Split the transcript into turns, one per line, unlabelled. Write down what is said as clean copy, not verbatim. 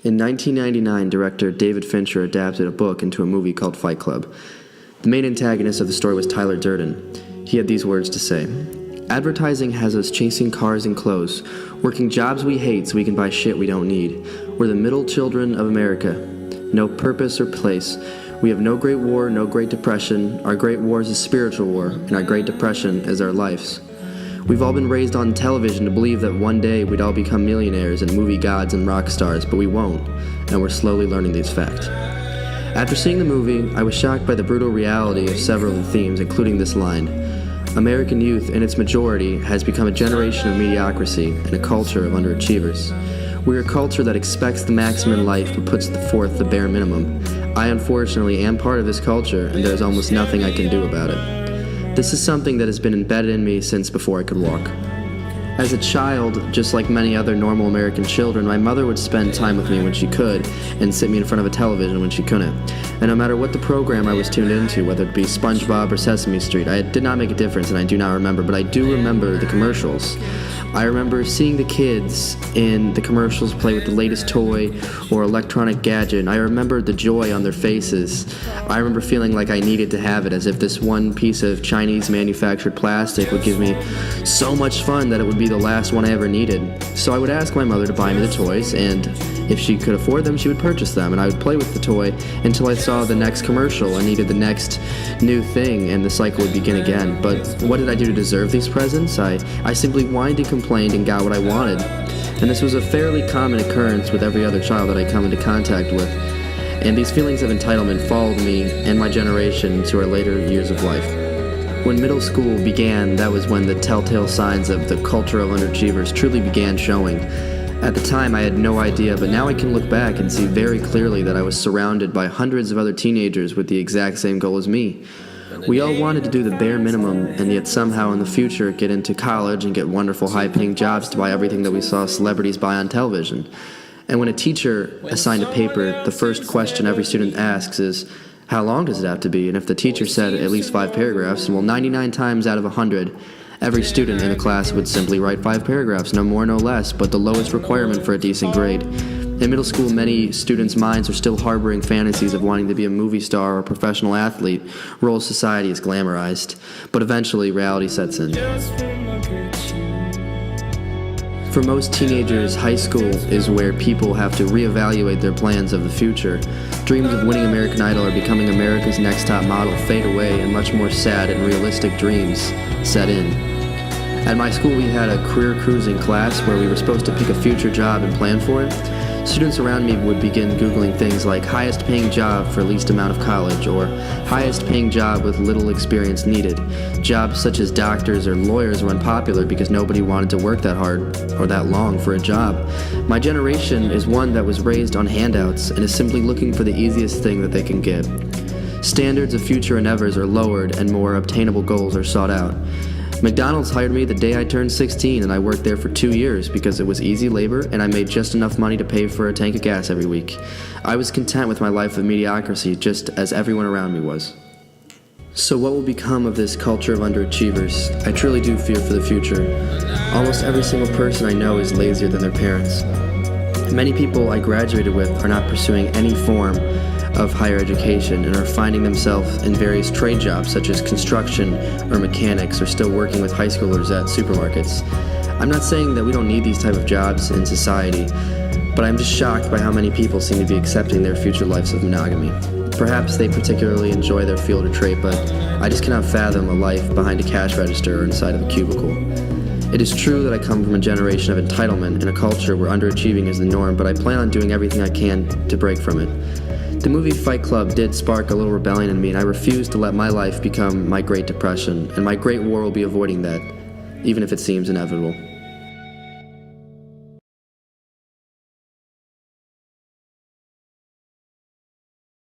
In 1999, director David Fincher adapted a book into a movie called Fight Club. The main antagonist of the story was Tyler Durden. He had these words to say: "Advertising has us chasing cars and clothes, working jobs we hate so we can buy shit we don't need. We're the middle children of America. No purpose or place. We have no great war, no great depression. Our great war is a spiritual war, and our great depression is our lives. We've all been raised on television to believe that one day we'd all become millionaires and movie gods and rock stars, but we won't, and we're slowly learning these facts." After seeing the movie, I was shocked by the brutal reality of several of the themes, including this line: "American youth, in its majority, has become a generation of mediocrity and a culture of underachievers. We're a culture that expects the maximum in life but puts forth the bare minimum. I unfortunately am part of this culture, and there's almost nothing I can do about it. This is something that has been embedded in me since before I could walk. As a child, just like many other normal American children, my mother would spend time with me when she could and sit me in front of a television when she couldn't. And no matter what the program I was tuned into, whether it be SpongeBob or Sesame Street, it did not make a difference, and I do not remember, but I do remember the commercials. I remember seeing the kids in the commercials play with the latest toy or electronic gadget, and I remember the joy on their faces. I remember feeling like I needed to have it, as if this one piece of Chinese manufactured plastic would give me so much fun that it would be the last one I ever needed. So I would ask my mother to buy me the toys, and if she could afford them, she would purchase them, and I would play with the toy until I saw the next commercial and needed the next new thing, and the cycle would begin again. But what did I do to deserve these presents? I simply whined and complained and got what I wanted. And this was a fairly common occurrence with every other child that I come into contact with. And these feelings of entitlement followed me and my generation to our later years of life. When middle school began, that was when the telltale signs of the culture of underachievers truly began showing. At the time, I had no idea, but now I can look back and see very clearly that I was surrounded by hundreds of other teenagers with the exact same goal as me. We all wanted to do the bare minimum, and yet somehow in the future get into college and get wonderful high-paying jobs to buy everything that we saw celebrities buy on television. And when a teacher assigned a paper, the first question every student asks is, "How long does it have to be?" And if the teacher said at least 5 paragraphs, well, 99 times out of 100, every student in the class would simply write 5 paragraphs, no more, no less, but the lowest requirement for a decent grade. In middle school, many students' minds are still harboring fantasies of wanting to be a movie star or a professional athlete. Role society is glamorized, but eventually reality sets in. For most teenagers, high school is where people have to reevaluate their plans of the future. Dreams of winning American Idol or becoming America's Next Top Model fade away, and much more sad and realistic dreams set in. At my school, we had a career cruising class where we were supposed to pick a future job and plan for it. Students around me would begin Googling things like highest paying job for least amount of college, or highest paying job with little experience needed. Jobs such as doctors or lawyers were unpopular because nobody wanted to work that hard or that long for a job. My generation is one that was raised on handouts and is simply looking for the easiest thing that they can get. Standards of future endeavors are lowered and more obtainable goals are sought out. McDonald's hired me the day I turned 16, and I worked there for 2 years because it was easy labor and I made just enough money to pay for a tank of gas every week. I was content with my life of mediocrity, just as everyone around me was. So what will become of this culture of underachievers? I truly do fear for the future. Almost every single person I know is lazier than their parents. Many people I graduated with are not pursuing any form of higher education and are finding themselves in various trade jobs such as construction or mechanics, or still working with high schoolers at supermarkets. I'm not saying that we don't need these type of jobs in society, but I'm just shocked by how many people seem to be accepting their future lives of monogamy. Perhaps they particularly enjoy their field or trade, but I just cannot fathom a life behind a cash register or inside of a cubicle. It is true that I come from a generation of entitlement and a culture where underachieving is the norm, but I plan on doing everything I can to break from it. The movie Fight Club did spark a little rebellion in me, and I refuse to let my life become my Great Depression, and my Great War will be avoiding that, even if it seems inevitable.